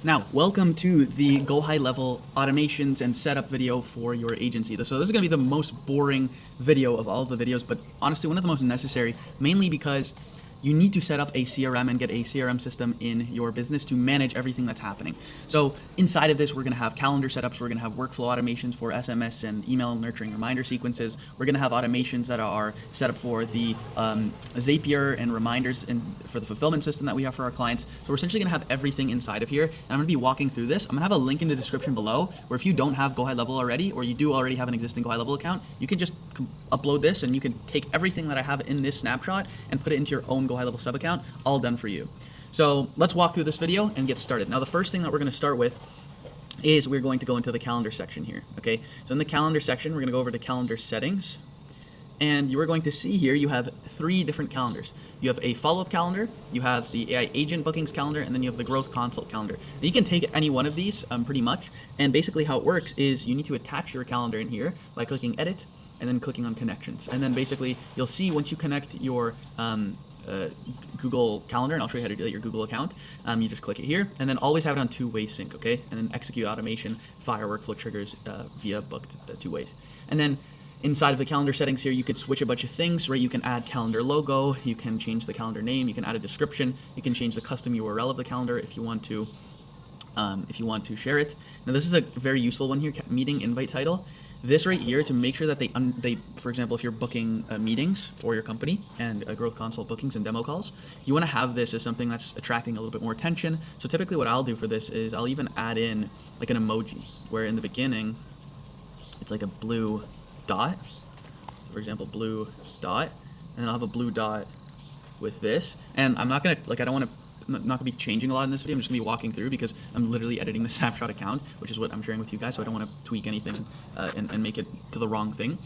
Now, welcome to the Go High Level automations and setup video for your agency. So this is going to be the most boring video of all of the videos, but honestly one of the most necessary, mainly because you need to set up a CRM and get a CRM system in your business to manage everything that's happening. So inside of this, we're going to have calendar setups, we're going to have workflow automations for SMS and email nurturing reminder sequences. We're going to have automations that are set up for the Zapier and reminders and for the fulfillment system that we have for our clients. So we're essentially going to have everything inside of here. And I'm going to be walking through this. I'm going to have a link in the description below where if you don't have Go High Level already, or you do already have an existing Go High Level account, you can just upload this and you can take everything that I have in this snapshot and put it into your own Go High Level sub account, all done for you. So let's walk through this video and get started. Now the first thing that we're going to start with is we're going to go into the calendar section here. Okay, so in the calendar section, we're going to go over to calendar settings. And you are going to see here you have three different calendars. You have a follow-up calendar, you have the AI agent bookings calendar, and then you have the growth consult calendar. Now you can take any one of these pretty much, and basically how it works is you need to attach your calendar in here by clicking edit and then clicking on connections. And then basically you'll see once you connect your Google Calendar, and I'll show you how to do that, your Google account, you just click it here, and then always have it on two-way sync, okay? And then execute automation, fire workflow triggers via booked two ways. And then inside of the calendar settings here, you could switch a bunch of things, right? You can add calendar logo, you can change the calendar name, you can add a description, you can change the custom URL of the calendar if you want to share it. Now this is a very useful one here, meeting invite title. This right here, to make sure that they for example, if you're booking meetings for your company and growth consult bookings and demo calls, you want to have this as something that's attracting a little bit more attention. So typically what I'll do for this is I'll even add in like an emoji where in the beginning it's like a blue dot, for example, blue dot, and then I'll have a blue dot with this. And I'm not gonna, like, I don't want to, I'm not gonna be changing a lot in this video. I'm just gonna be walking through because I'm literally editing the snapshot account, which is what I'm sharing with you guys. So I don't want to tweak anything and make it to the wrong thing.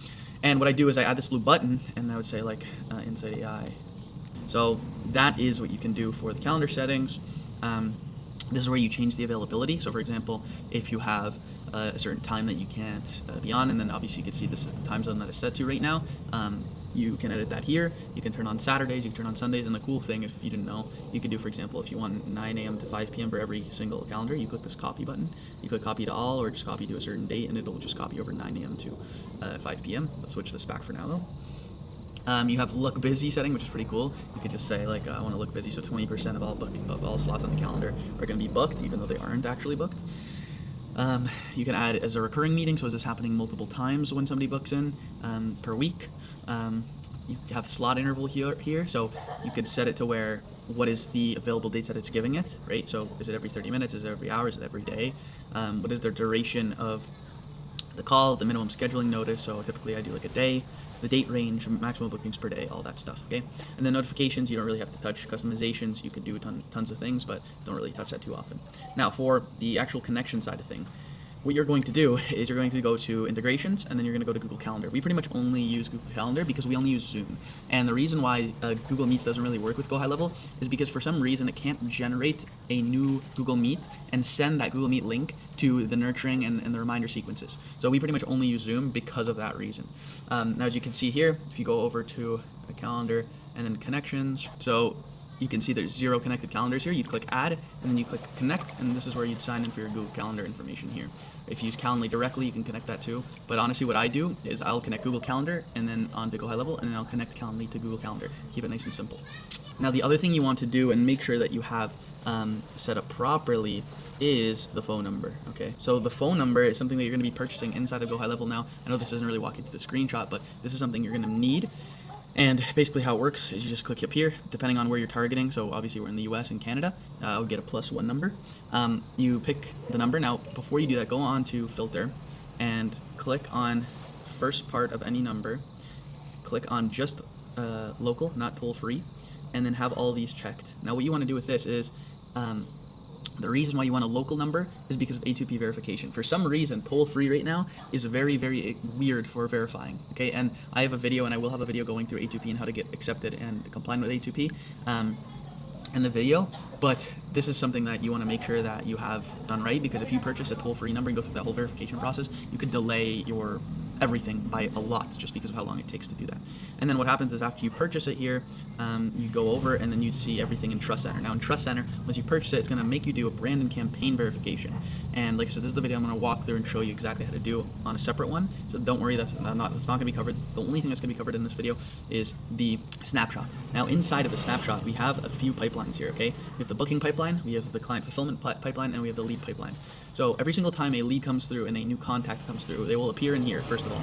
And what I do is I add this blue button, and I would say like Insight AI. So that is what you can do for the calendar settings. This is where you change the availability. So for example, if you have a certain time that you can't be on, and then obviously you can see this is the time zone that it's set to right now, you can edit that here. You can turn on Saturdays, you can turn on Sundays, and the cool thing, if you didn't know, you can do, for example, if you want 9 a.m. to 5 p.m. for every single calendar, you click this copy button. You click copy to all, or just copy to a certain date, and it'll just copy over 9 a.m. to 5 p.m. Let's switch this back for now though. You have look busy setting, which is pretty cool. You could just say like I want to look busy, so 20% of all slots on the calendar are going to be booked, even though they aren't actually booked. You can add as a recurring meeting, so is this happening multiple times when somebody books in per week? You have slot interval here, so you could set it to where what is the available dates that it's giving it, right? So is it every 30 minutes, is it every hour, is it every day? What is the duration of the call, the minimum scheduling notice, so typically I do like a day, the date range, maximum bookings per day, all that stuff, okay? And then notifications, you don't really have to touch. Customizations, you could do tons of things, but don't really touch that too often. Now for the actual connection side of thing, what you're going to do is you're going to go to integrations, and then you're going to go to Google Calendar. We pretty much only use Google Calendar because we only use Zoom. And the reason why Google Meets doesn't really work with Go High Level is because for some reason it can't generate a new Google Meet and send that Google Meet link to the nurturing and the reminder sequences. So we pretty much only use Zoom because of that reason. Now as you can see here, if you go over to a calendar and then connections, so you can see there's 0 connected calendars here. You'd click add, and then you click connect, and this is where you'd sign in for your Google Calendar information here. If you use Calendly directly, you can connect that too. But honestly, what I do is I'll connect Google Calendar and then onto Go High Level, and then I'll connect Calendly to Google Calendar. Keep it nice and simple. Now the other thing you want to do and make sure that you have set up properly is the phone number, okay? So the phone number is something that you're gonna be purchasing inside of Go High Level now. I know this doesn't really walk you through the screenshot, but this is something you're gonna need. And basically how it works is you just click up here, depending on where you're targeting. So obviously we're in the US and Canada, I would get a +1 number. You pick the number. Now, before you do that, go on to filter and click on first part of any number. Click on just local, not toll free, and then have all these checked. Now what you want to do with this is, the reason why you want a local number is because of A2P verification. For some reason, toll-free right now is very, very weird for verifying, okay? And I have a video, and I will have a video going through A2P and how to get accepted and compliant with A2P in the video, but this is something that you want to make sure that you have done right, because if you purchase a toll-free number and go through that whole verification process, you could delay your everything by a lot just because of how long it takes to do that. And then what happens is after you purchase it here, you go over and then you see everything in Trust Center. Now in Trust Center, once you purchase it, it's going to make you do a brand and campaign verification. And like I said, this is the video I'm going to walk through and show you exactly how to do on a separate one. So don't worry, that's not going to be covered. The only thing that's going to be covered in this video is the snapshot. Now inside of the snapshot, we have a few pipelines here, okay? We have the booking pipeline, we have the client fulfillment pipeline, and we have the lead pipeline. So every single time a lead comes through and a new contact comes through, they will appear in here, first of all.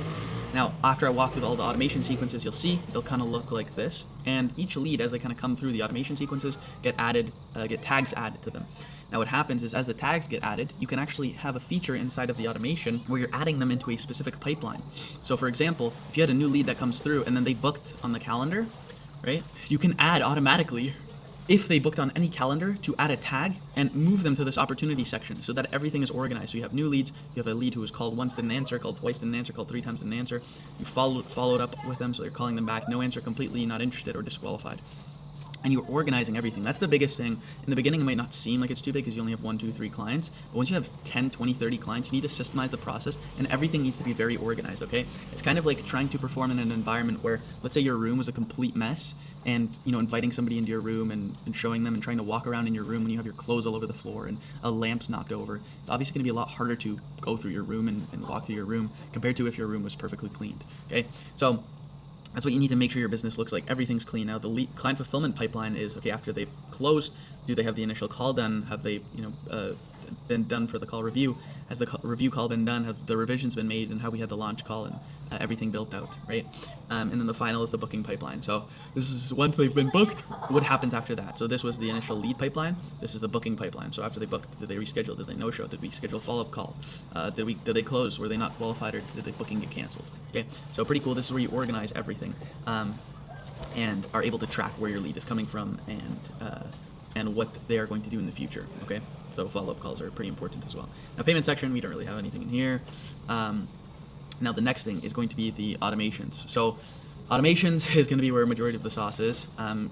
Now, after I walk through all the automation sequences, you'll see they'll kind of look like this. And each lead, as they kind of come through the automation sequences, get tags added to them. Now, what happens is as the tags get added, you can actually have a feature inside of the automation where you're adding them into a specific pipeline. So for example, if you had a new lead that comes through and then they booked on the calendar, right? You can add automatically, if they booked on any calendar, to add a tag and move them to this opportunity section so that everything is organized. So you have new leads, you have a lead who was called once, didn't answer, called twice, didn't answer, called 3 times, didn't answer. You followed up with them, so you're calling them back, no answer, completely not interested, or disqualified. And you're organizing everything. That's the biggest thing. In the beginning, it might not seem like it's too big because you only have 1, 2, 3 clients. But once you have 10, 20, 30 clients, you need to systemize the process, and everything needs to be very organized, okay? It's kind of like trying to perform in an environment where, let's say your room was a complete mess, and inviting somebody into your room and showing them and trying to walk around in your room when you have your clothes all over the floor and a lamp's knocked over. It's obviously going to be a lot harder to go through your room and walk through your room compared to if your room was perfectly cleaned, okay? So that's what you need to make sure your business looks like. Everything's clean. Now, the client fulfillment pipeline is, okay, after they've closed, do they have the initial call done? Have they, been done for the call review? Has the review call been done? Have the revisions been made? And how we had the launch call and everything built out, right? And then the final is the booking pipeline. So this is once they've been booked, what happens after that? So this was the initial lead pipeline. This is the booking pipeline. So after they booked, did they reschedule? Did they no-show? Did we schedule a follow-up call? Did they close? Were they not qualified, or did the booking get canceled? Okay, so pretty cool. This is where you organize everything and are able to track where your lead is coming from and what they are going to do in the future, okay? So follow-up calls are pretty important as well. Now, payment section, we don't really have anything in here. Now, the next thing is going to be the automations. So automations is going to be where a majority of the sauce is.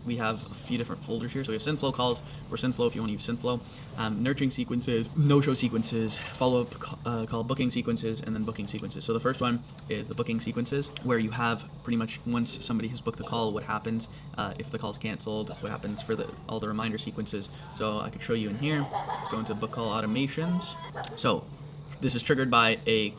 We have a few different folders here. So we have SynFlow calls for SynFlow if you want to use SynFlow, nurturing sequences, no-show sequences, follow-up call booking sequences, and then booking sequences. So the first one is the booking sequences, where you have pretty much once somebody has booked the call, what happens if the call is canceled, what happens for all the reminder sequences. So I could show you in here. Let's go into book call automations. So this is triggered by a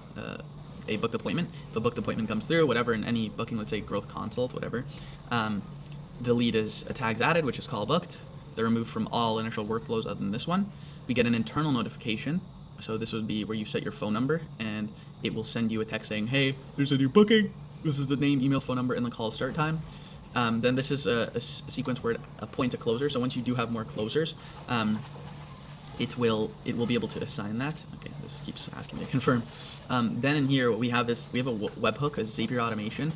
booked appointment. If a booked appointment comes through, whatever, in any booking, let's say growth consult, whatever, the lead is a tags added, which is call booked. They're removed from all initial workflows other than this one. We get an internal notification. So this would be where you set your phone number, and it will send you a text saying, hey, there's a new booking. This is the name, email, phone number, and the call start time. Then this is a sequence where it appoints a closer. So once you do have more closers, it will be able to assign that. Okay, this keeps asking me to confirm. Then in here, what we have is we have a webhook, a Zapier automation,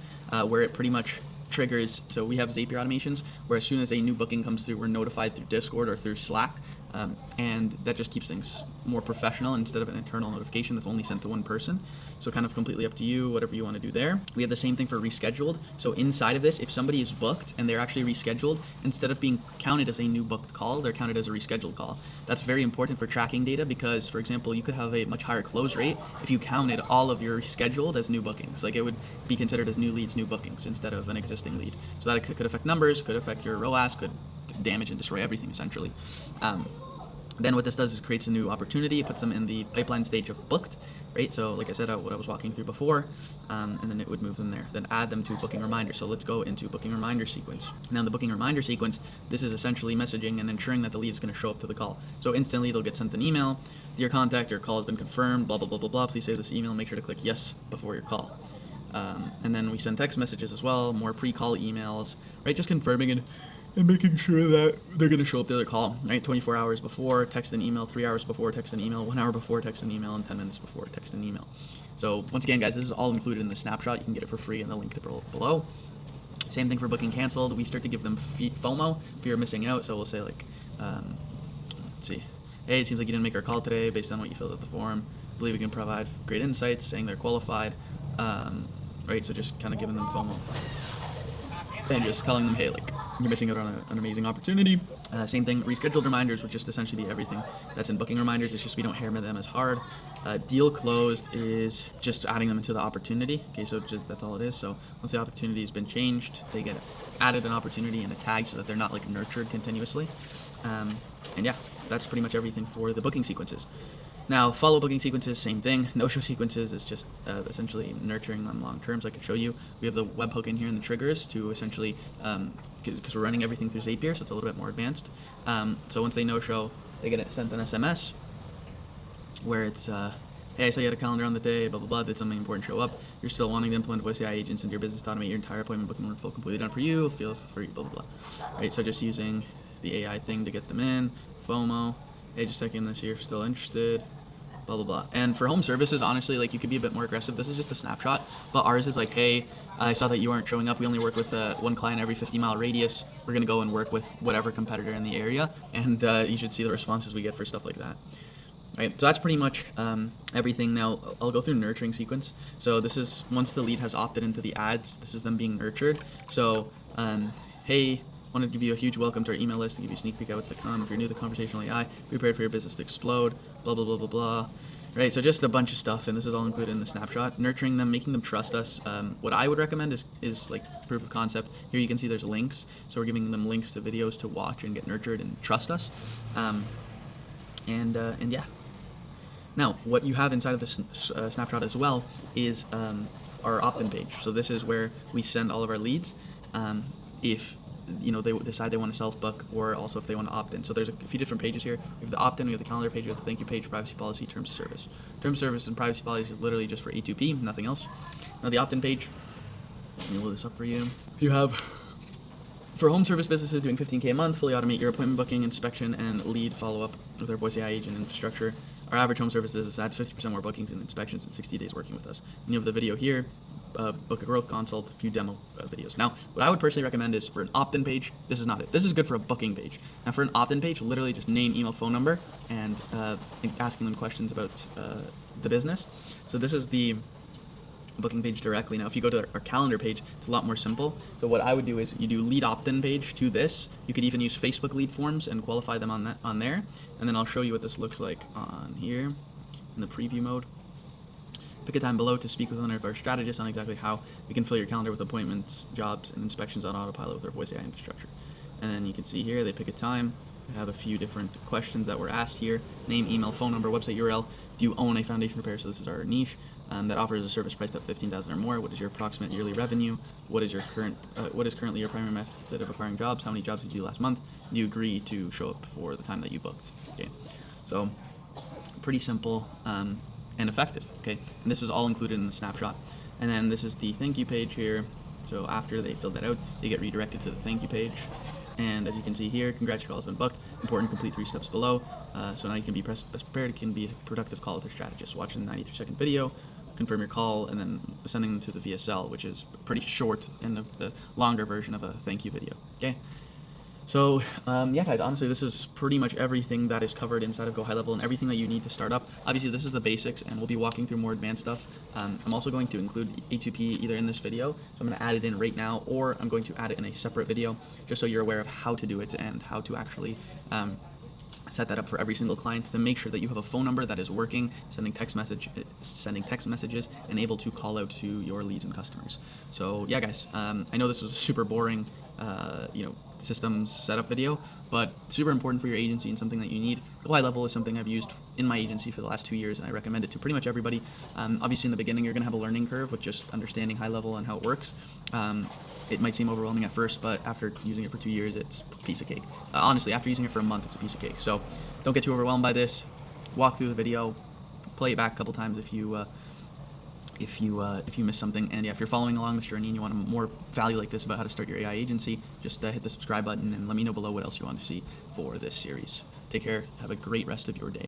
where it pretty much triggers. So we have Zapier automations where as soon as a new booking comes through, we're notified through Discord or through Slack. And that just keeps things more professional instead of an internal notification that's only sent to one person. So kind of completely up to you, whatever you want to do there. We have the same thing for rescheduled. So inside of this, if somebody is booked and they're actually rescheduled, instead of being counted as a new booked call, they're counted as a rescheduled call. That's very important for tracking data because, for example, you could have a much higher close rate if you counted all of your rescheduled as new bookings. Like it would be considered as new leads, new bookings instead of an existing lead. So that could affect numbers, could affect your ROAS, could damage and destroy everything essentially. Then what this does is creates a new opportunity. It puts them in the pipeline stage of booked, right? So like I said, what I was walking through before, and then it would move them there. Then add them to booking reminder. So let's go into booking reminder sequence. Now in the booking reminder sequence, this is essentially messaging and ensuring that the lead is going to show up to the call. So instantly they'll get sent an email. Dear contact, your call has been confirmed, blah, blah, blah, blah, blah. Please save this email. Make sure to click yes before your call. And then we send text messages as well, more pre-call emails, right? Just confirming and making sure that they're going to show up to their call, right? 24 hours before, text and email, 3 hours before, text and email, 1 hour before, text and email, and 10 minutes before, text and email. So once again, guys, this is all included in the snapshot. You can get it for free in the link below. Same thing for booking canceled. We start to give them FOMO, fear of missing out. So we'll say like, let's see, hey, it seems like you didn't make our call today based on what you filled out the form. I believe we can provide great insights, saying they're qualified, right? So just kind of giving them FOMO and just telling them, hey, like, you're missing out on an amazing opportunity. Same thing, rescheduled reminders would just essentially be everything that's in booking reminders. It's just we don't hammer them as hard. Deal closed is just adding them into the opportunity. Okay, so that's all it is. So once the opportunity has been changed, they get added an opportunity and a tag so that they're not like nurtured continuously. And yeah, that's pretty much everything for the booking sequences. Now, follow booking sequences, same thing. No-show sequences is just essentially nurturing them long term. So I can show you. We have the webhook in here and the triggers to essentially, because we're running everything through Zapier, so it's a little bit more advanced. So once they no-show, they get sent an SMS where it's, hey, I saw you had a calendar on the day, blah, blah, blah, did something important show up. You're still wanting to implement voice AI agents into your business to automate your entire appointment booking workflow completely done for you. Feel free, blah, blah, blah. Right, so just using the AI thing to get them in. FOMO. Hey, just checking this here if you're still interested. Blah, blah, blah. And for home services, honestly, like you could be a bit more aggressive. This is just a snapshot, but ours is like, hey, I saw that you aren't showing up. We only work with one client every 50-mile radius. We're going to go and work with whatever competitor in the area. And you should see the responses we get for stuff like that. Right, so that's pretty much everything. Now, I'll go through nurturing sequence. So this is once the lead has opted into the ads, this is them being nurtured. So, hey, want to give you a huge welcome to our email list and give you a sneak peek at what's to come. If you're new to conversational AI, be prepared for your business to explode, blah, blah, blah, blah, blah. Right, so just a bunch of stuff, and this is all included in the snapshot. Nurturing them, making them trust us. What I would recommend is like proof of concept. Here you can see there's links. So we're giving them links to videos to watch and get nurtured and trust us. And yeah. Now, what you have inside of this snapshot as well is our opt-in page. So this is where we send all of our leads. If they decide they want to self-book, or also if they want to opt in. So there's a few different pages here. We have the opt-in, we have the calendar page, we have the thank you page, privacy policy, terms of service. Terms of service and privacy policy is literally just for A2P, nothing else. Now the opt-in page, let me load this up for you. You have, for home service businesses doing $15K a month, fully automate your appointment booking, inspection, and lead follow-up with our voice AI agent infrastructure. Our average home service business adds 50% more bookings and inspections in 60 days working with us. And you have the video here. Book a growth consult, a few demo videos. Now, what I would personally recommend is for an opt-in page, this is not it. This is good for a booking page. Now, for an opt-in page, literally just name, email, phone number, and asking them questions about the business. So this is the booking page directly. Now, if you go to our calendar page, it's a lot more simple. So what I would do is you do lead opt-in page to this. You could even use Facebook lead forms and qualify them on there. And then I'll show you what this looks like on here in the preview mode. Pick a time below to speak with one of our strategists on exactly how we can fill your calendar with appointments, jobs, and inspections on autopilot with our voice AI infrastructure. And then you can see here, they pick a time. We have a few different questions that were asked here. Name, email, phone number, website URL. Do you own a foundation repair? So this is our niche that offers a service priced at $15,000 or more. What is your approximate yearly revenue? What is currently your primary method of acquiring jobs? How many jobs did you do last month? Do you agree to show up for the time that you booked? Okay, so pretty simple. And effective, okay? And this is all included in the snapshot. And then this is the thank you page here. So after they fill that out, they get redirected to the thank you page. And as you can see here, congrats, your call has been booked. Important, complete 3 steps below. So now you can be best prepared. It can be a productive call with a strategist. Watch the 93-second video, confirm your call, and then sending them to the VSL, which is pretty short and the longer version of a thank you video, okay? So, yeah, guys, honestly, this is pretty much everything that is covered inside of Go High Level and everything that you need to start up. Obviously, this is the basics, and we'll be walking through more advanced stuff. I'm also going to include A2P either in this video, so I'm going to add it in right now, or I'm going to add it in a separate video, just so you're aware of how to do it and how to actually set that up for every single client to make sure that you have a phone number that is working, sending text messages, and able to call out to your leads and customers. So yeah, guys, I know this was a super boring, systems setup video, but super important for your agency and something that you need. Go High Level is something I've used in my agency for the last 2 years, and I recommend it to pretty much everybody. Obviously, in the beginning, you're going to have a learning curve with just understanding High Level and how it works. It might seem overwhelming at first, but after using it for 2 years, it's a piece of cake. Honestly, after using it for a month, it's a piece of cake. So don't get too overwhelmed by this. Walk through the video, play it back a couple times if you miss something. And yeah, if you're following along this journey and you want more value like this about how to start your AI agency, just hit the subscribe button and let me know below what else you want to see for this series. Take care. Have a great rest of your day.